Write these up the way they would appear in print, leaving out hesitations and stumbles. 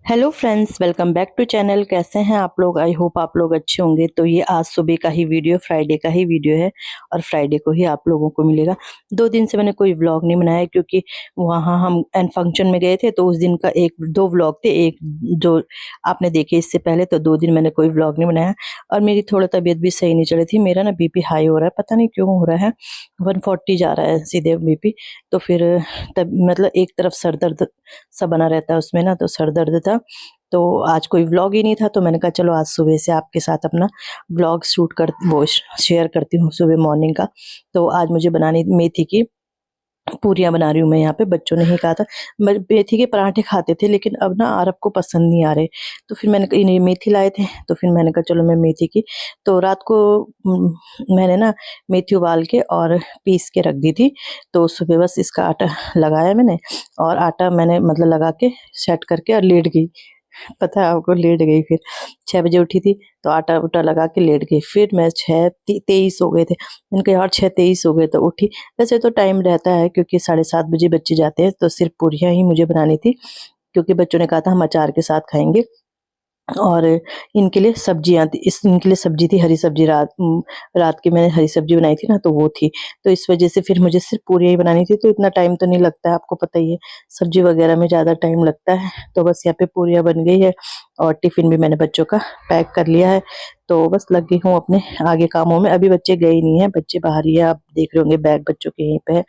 Hello friends, welcome back to channel. कैसे हैं आप लोग? आई होप आप लोग अच्छे होंगे। तो ये आज सुबह का ही वीडियो, फ्राइडे का ही वीडियो है और फ्राइडे को ही आप लोगों को मिलेगा। 2 दिन से मैंने कोई व्लॉग नहीं बनाया क्योंकि वहाँ हम एन फंक्शन में गए थे, तो उस दिन का एक दो व्लॉग थे। एक जो आपने देखे इससे पहले, तो 2 दिन मैंने कोई व्लॉग नहीं बनाया। और मेरी थोड़ा तबीयत भी सही नहीं चल रही थी। मेरा ना बीपी हाई हो रहा है, पता नहीं क्यों हो रहा है। 140 जा रहा है सीधे बीपी। तो फिर तब मतलब एक तरफ सर दर्द सा बना रहता है उसमें ना, तो सर दर्द था। तो आज कोई व्लॉग ही नहीं था, तो मैंने कहा चलो आज सुबह से आपके साथ अपना व्लॉग शूट कर वो शेयर करती हूँ सुबह मॉर्निंग का। तो आज मुझे बनानी मेथी की पूरियाँ बना रही हूँ मैं। यहाँ पे बच्चों ने ही कहा था, मेथी के पराठे खाते थे लेकिन अब ना आरब को पसंद नहीं आ रहे। तो फिर मैंने कहा, इन्हें मेथी लाए थे तो फिर मैंने कहा चलो मैं मेथी की। तो रात को मैंने ना मेथी उबाल के और पीस के रख दी थी। तो सुबह बस इसका आटा लगाया मैंने, और आटा मैंने मतलब लगा के सेट करके और लेट गई। पता है आपको, लेट गई। फिर 6 बजे उठी थी, तो आटा उटा लगा के लेट गई। फिर मैं 6:23 हो गए थे, मैंने कहा यार 6:23 हो गए, तो उठी। वैसे तो टाइम रहता है क्योंकि 7:30 बजे बच्चे जाते हैं, तो सिर्फ पूरियाँ ही मुझे बनानी थी क्योंकि बच्चों ने कहा था हम अचार के साथ खाएंगे। और इनके लिए सब्जियाँ थी, इनके लिए सब्जी थी, हरी सब्जी। रात की मैंने हरी सब्जी बनाई थी ना, तो वो थी। तो इस वजह से फिर मुझे सिर्फ पूरियाँ ही बनानी थी, तो इतना टाइम तो नहीं लगता है, आपको पता ही है सब्जी वगैरह में ज़्यादा टाइम लगता है। तो बस यहाँ पे पूरियाँ बन गई है और टिफ़िन भी मैंने बच्चों का पैक कर लिया है। तो बस लग गई हूँ अपने आगे कामों में। अभी बच्चे गए ही नहीं हैं, बच्चे बाहर ही है। आप देख रहे होंगे बैग बच्चों के यहीं पे है।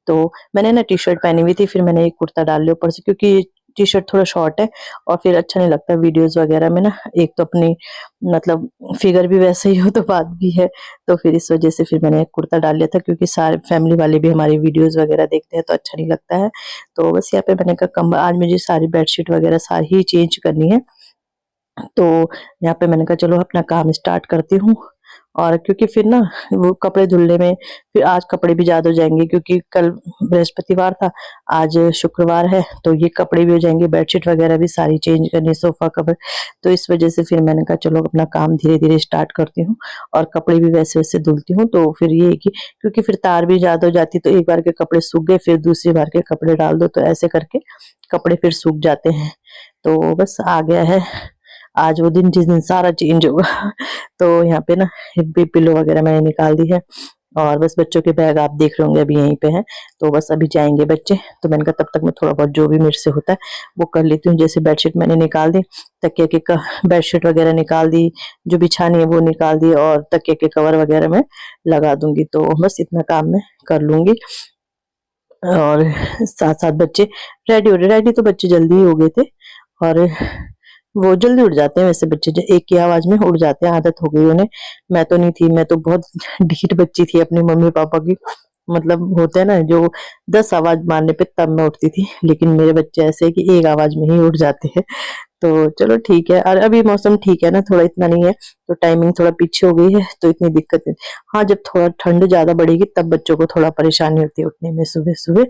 तो मैंने ना टी-शर्ट पहनी हुई थी, फिर मैंने एक कुर्ता डाल लिया ऊपर से क्योंकि टी-शर्ट थोड़ा शॉर्ट है और फिर अच्छा नहीं लगता वीडियोस वगैरह में ना। एक तो अपनी मतलब फिगर भी वैसे ही हो तो बात भी है। तो फिर इस वजह से फिर मैंने एक कुर्ता डाल लिया था क्योंकि सारे फैमिली वाले भी हमारी वीडियोस वगैरह देखते हैं तो अच्छा नहीं लगता है। तो बस यहाँ पे मैंने कहा कम आज मुझे सारी बेडशीट वगैरह सारी ही चेंज करनी है। तो यहाँ पे मैंने कहा चलो अपना काम स्टार्ट करती हूँ। और क्योंकि फिर ना वो कपड़े धुलने में फिर आज कपड़े भी ज्यादा हो जाएंगे क्योंकि कल बृहस्पतिवार था, आज शुक्रवार है, तो ये कपड़े भी हो जाएंगे, बेडशीट वगैरह भी सारी चेंज करनी, सोफा कवर। तो इस वजह से फिर मैंने कहा चलो अपना काम धीरे धीरे स्टार्ट करती हूँ और कपड़े भी वैसे वैसे धुलती हूँ। तो फिर ये है कि क्योंकि फिर तार भी ज्यादा हो जाती, तो एक बार के कपड़े सूख गए फिर दूसरी बार के कपड़े डाल दो, तो ऐसे करके कपड़े फिर सूख जाते हैं। तो बस आ गया है आज वो दिन जिस दिन सारा चेंज होगा। तो यहाँ पे ना पिल्लो वगैरह मैंने निकाल दी है और बस बच्चों के बैग आप देख रहे होंगे अभी यहीं पे हैं। तो बस अभी जाएंगे बच्चे, तो मैंने कहा तब तक मैं थोड़ा बहुत जो भी मेरे से होता है वो कर लेती हूँ। जैसे बेडशीट मैंने निकाल दी, तकिया के बेडशीट वगैरह निकाल दी, जो बिछानी है वो निकाल दी, और तकिया के कवर वगैरह मैं लगा दूंगी। तो बस इतना काम मैं कर लूंगी। और साथ साथ बच्चे रेडी हो रहे। रेडी तो बच्चे जल्दी ही हो गए थे और वो जल्दी उठ जाते हैं वैसे बच्चे, जो एक की आवाज में उठ जाते हैं, आदत हो गई उन्हें। मैं तो नहीं थी, मैं तो बहुत ढीठ बच्ची थी अपनी मम्मी पापा की। मतलब होते हैं ना जो 10 आवाज मारने पे तब मैं उठती थी, लेकिन मेरे बच्चे ऐसे हैं कि एक आवाज में ही उठ जाते हैं। तो चलो ठीक है। और अभी मौसम ठीक है ना, थोड़ा इतना नहीं है, तो टाइमिंग थोड़ा पीछे हो गई है तो इतनी दिक्कत नहीं। हाँ, जब थोड़ा ठंड ज्यादा बढ़ेगी तब बच्चों को थोड़ा परेशानी होती है उठने में सुबह सुबह।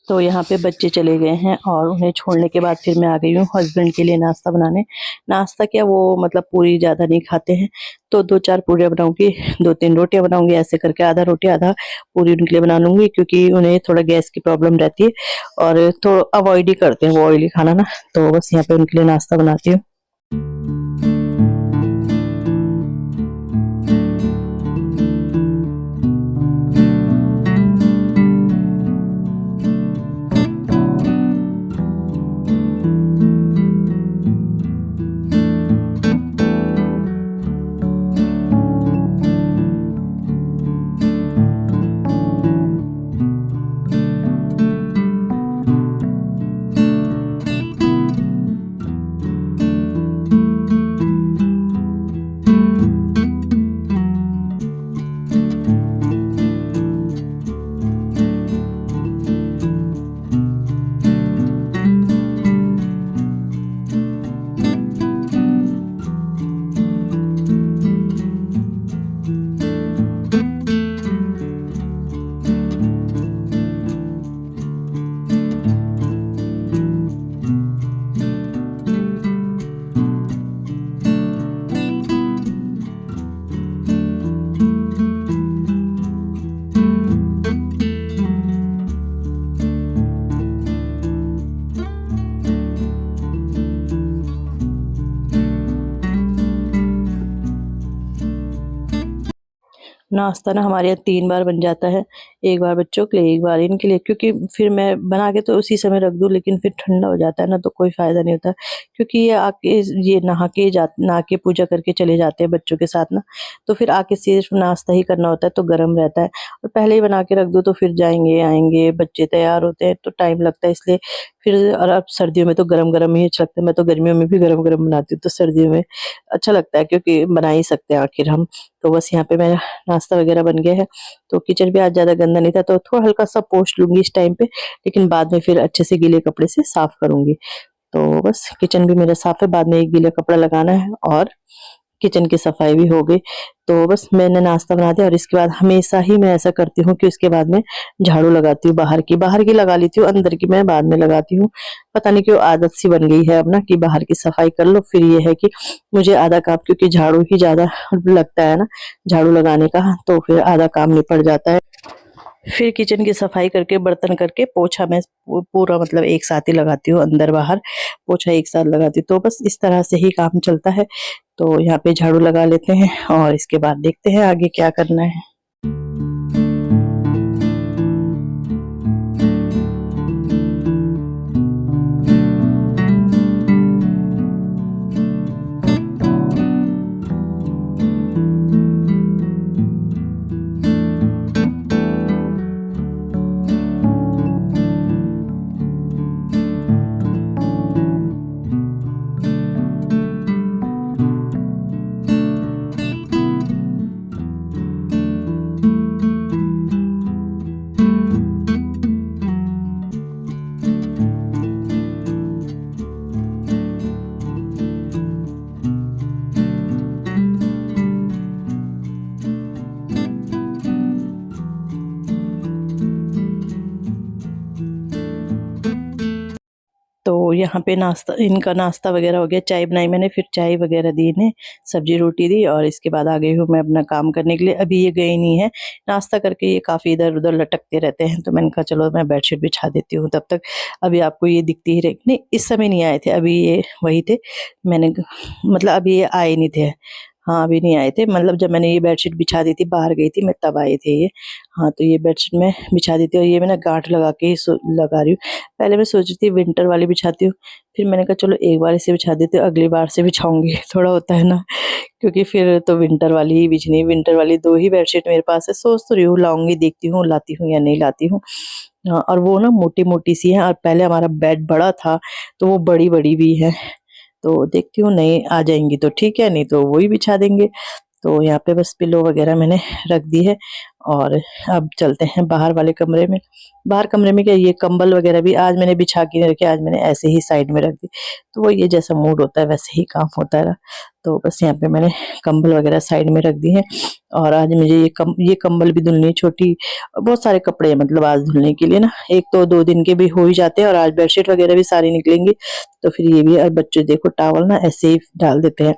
तो यहाँ पे बच्चे चले गए हैं और उन्हें छोड़ने के बाद फिर मैं आ गई हूँ हस्बैंड के लिए नाश्ता बनाने। नाश्ता क्या, वो मतलब पूरी ज़्यादा नहीं खाते हैं, तो 2-4 पूरियाँ बनाऊंगी, 2-3 रोटियाँ बनाऊंगी, ऐसे करके आधा रोटी आधा पूरी उनके लिए बना लूंगी क्योंकि उन्हें थोड़ा गैस की प्रॉब्लम रहती है और तो अवॉइड ही करते हैं वो ऑयली खाना ना। तो बस यहाँ पे उनके लिए नाश्ता बनाती हूँ। नाश्ता ना हमारे यहाँ 3 बार बन जाता है, एक बार बच्चों के लिए, एक बार इनके लिए, क्योंकि फिर मैं बना के तो उसी समय रख दूँ, लेकिन फिर ठंडा हो जाता है ना तो कोई फ़ायदा नहीं होता। क्योंकि ये नहा के पूजा करके चले जाते हैं बच्चों के साथ ना, तो फिर आके सिर्फ़ नाश्ता ही करना होता है तो गरम रहता है, और पहले ही बना के रख दो तो फिर जाएँगे, आएँगे, बच्चे तैयार होते हैं तो टाइम लगता है, इसलिए फिर। और अब सर्दियों में तो गरम-गरम ही अच्छा लगता है, मैं तो गर्मियों में भी गरम-गरम बनाती हूँ, तो सर्दियों में अच्छा लगता है क्योंकि बना ही सकते हैं आखिर हम। तो बस यहाँ पे मेरा नाश्ता वगैरह बन गया है, तो किचन भी आज ज़्यादा गंदा नहीं था, तो थोड़ा हल्का-सा पोंछ लूँगी इस टाइम पे, लेकिन बाद में फिर अच्छे से गीले कपड़े से साफ करूँगी। तो बस किचन भी मेरा साफ है, बाद में एक गीला कपड़ा लगाना है और किचन की सफाई भी हो गई। तो बस मैंने नाश्ता बना दिया, और इसके बाद हमेशा ही मैं ऐसा करती हूँ कि उसके बाद में झाड़ू लगाती हूँ, बाहर की लगा लेती हूँ, अंदर की मैं बाद में लगाती हूँ। पता नहीं क्यों आदत सी बन गई है अब ना कि बाहर की सफाई कर लो, फिर ये है कि मुझे आधा काम, क्योंकि झाड़ू ही ज़्यादा लगता है ना, झाड़ू लगाने का, तो फिर आधा काम निपट जाता है। फिर किचन की सफाई करके बर्तन करके पोछा मैं पूरा मतलब एक साथ ही लगाती हूँ, अंदर बाहर पोछा एक साथ लगाती हूँ, तो बस इस तरह से ही काम चलता है। तो यहाँ पे झाड़ू लगा लेते हैं और इसके बाद देखते हैं आगे क्या करना है। तो यहाँ पे नाश्ता, इनका नाश्ता वगैरह हो गया, चाय बनाई मैंने, फिर चाय वगैरह दी इन्हें, सब्जी रोटी दी, और इसके बाद आ गई हूँ मैं अपना काम करने के लिए। अभी ये गए नहीं है, नाश्ता करके ये काफ़ी इधर-उधर लटकते रहते हैं, तो मैंने कहा चलो मैं बेडशीट बिछा देती हूँ तब तक। अभी आपको ये दिखती ही रहेगी, नहीं इस समय नहीं आए थे, अभी ये वही थे, मतलब अभी ये आए नहीं थे। हाँ, अभी नहीं आए थे, मतलब जब मैंने ये बेडशीट बिछा दी थी, बाहर गई थी मैं, तब आए थे ये। हाँ, तो ये बेडशीट मैं बिछा दी थी, और ये मैं ना गाँठ लगा के ही लगा रही हूँ। पहले मैं सोच रही थी विंटर वाली बिछाती हूँ, फिर मैंने कहा चलो एक बार इसे बिछा देती हूँ, अगली बार से बिछाऊँगी थोड़ा होता है ना, क्योंकि फिर तो विंटर वाली ही बिछनी है। विंटर वाली 2 ही बेडशीट मेरे पास है, सोच तो रही हूँ लाऊँगी, देखती हूँ लाती हूँ या नहीं लाती हूँ। हाँ, और वो ना मोटी-मोटी सी हैं, और पहले हमारा बेड बड़ा था, तो वो बड़ी-बड़ी भी हैं। तो देखती हूँ नहीं आ जाएँगी तो ठीक है, नहीं तो वही बिछा देंगे। तो यहाँ पे बस पिलो वगैरह मैंने रख दी है, और अब चलते हैं बाहर वाले कमरे में। बाहर कमरे में क्या, ये कंबल वगैरह भी आज मैंने बिछा के नहीं रखे, आज मैंने ऐसे ही साइड में रख दी। तो वो ये जैसा मूड होता है वैसे ही काम होता है ना। तो बस यहाँ पे मैंने कंबल वगैरह साइड में रख दी है, और आज मुझे ये कंबल भी धुलनी है, छोटी बहुत सारे कपड़े हैं मतलब आज धुलने के लिए ना, एक तो 2 दिन के भी हो ही जाते हैं, और आज बेडशीट वगैरह भी सारी निकलेंगी, तो फिर ये भी। और बच्चे देखो टॉवल ना ऐसे ही डाल देते हैं,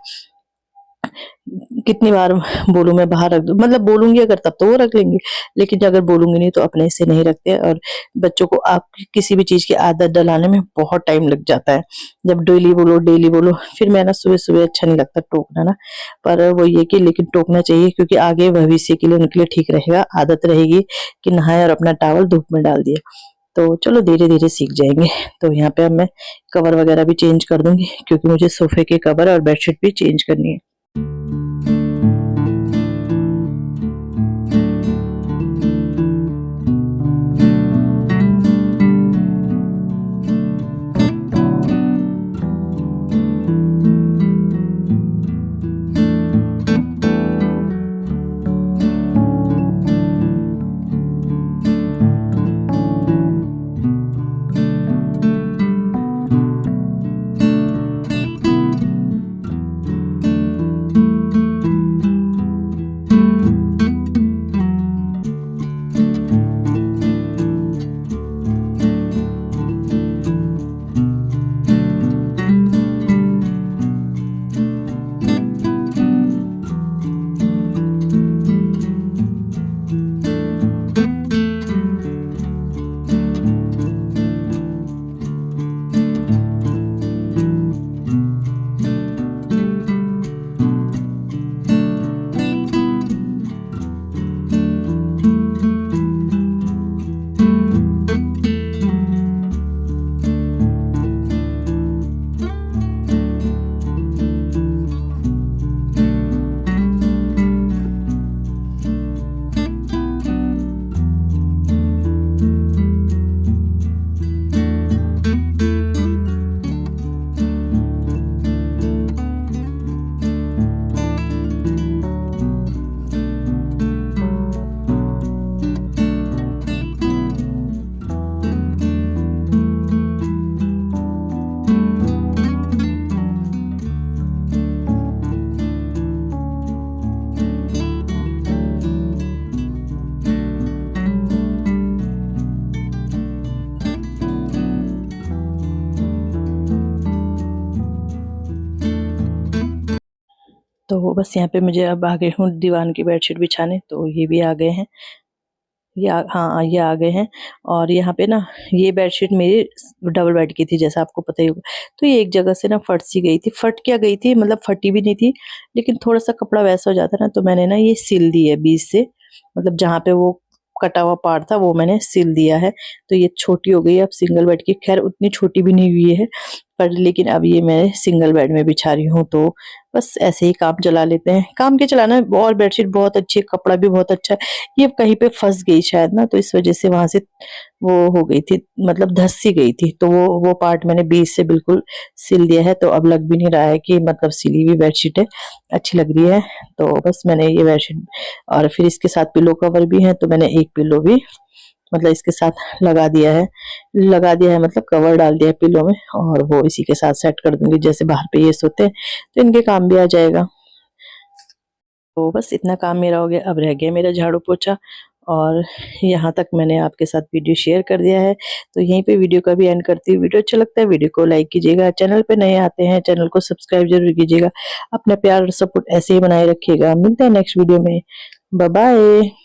कितनी बार बोलूँ मैं बाहर रख दो, मतलब बोलूँगी अगर तब तो वो रख लेंगे, लेकिन अगर बोलूँगी नहीं तो अपने से नहीं रखते। और बच्चों को आप किसी भी चीज़ की आदत डलाने में बहुत टाइम लग जाता है। जब डेली बोलो, फिर मैं ना सुबह-सुबह अच्छा नहीं लगता टोकना ना, पर वो ये कि लेकिन टोकना चाहिए, क्योंकि आगे भविष्य के लिए उनके लिए ठीक रहेगा, आदत रहेगी कि नहाए और अपना टॉवल धूप में डाल दिया। तो चलो धीरे-धीरे सीख जाएँगे। तो यहाँ पे अब मैं कवर वगैरह भी चेंज कर दूँगी, क्योंकि मुझे सोफ़े के कवर और बेडशीट भी चेंज करनी है। तो बस यहाँ पे मुझे अब आ गई हूँ दीवान की बेडशीट बिछाने, तो ये भी आ गए हैं। हाँ, ये आ गए हैं। और यहाँ पे ना ये बेडशीट मेरी डबल बेड की थी, जैसा आपको पता ही होगा। तो ये एक जगह से ना फट सी गई थी, फट क्या गई थी, मतलब फटी भी नहीं थी, लेकिन थोड़ा सा कपड़ा वैसा हो जाता ना, तो मैंने ना ये सिल दी है बीच से, मतलब जहाँ पे वो कटा हुआ पार्ट था वो मैंने सिल दिया है। तो ये छोटी हो गई है अब सिंगल बेड की, खैर उतनी छोटी भी नहीं हुई है, पर लेकिन अब ये मैं सिंगल बेड में बिछा रही हूँ। तो बस ऐसे ही काम चला लेते हैं, काम के चलाना। और बेडशीट बहुत अच्छी है, कपड़ा भी बहुत अच्छा है। ये कहीं पे फंस गई शायद ना, तो इस वजह से वहां से वो हो गई थी, मतलब धस सी गई थी। तो वो पार्ट मैंने बीच से बिल्कुल सिल दिया है, तो अब लग भी नहीं रहा है कि मतलब सिली हुई बेडशीट है, अच्छी लग रही है। तो बस मैंने ये बेडशीट, और फिर इसके साथ पिलो कवर भी है, तो मैंने एक पिलो भी मतलब इसके साथ लगा दिया है, मतलब कवर डाल दिया है पिलो में, और वो इसी के साथ सेट कर दूंगी। जैसे बाहर पे ये सोते हैं तो इनके काम भी आ जाएगा। तो बस इतना काम मेरा हो गया, अब रह गया मेरा झाड़ू पोछा। और यहाँ तक मैंने आपके साथ वीडियो शेयर कर दिया है, तो यहीं पे वीडियो का भी एंड करती हूँ। वीडियो अच्छा लगता है वीडियो को लाइक कीजिएगा, चैनल पे नए आते हैं चैनल को सब्सक्राइब जरूर कीजिएगा। अपना प्यार और सपोर्ट ऐसे ही बनाए रखिएगा। मिलते हैं नेक्स्ट वीडियो में। Bye bye.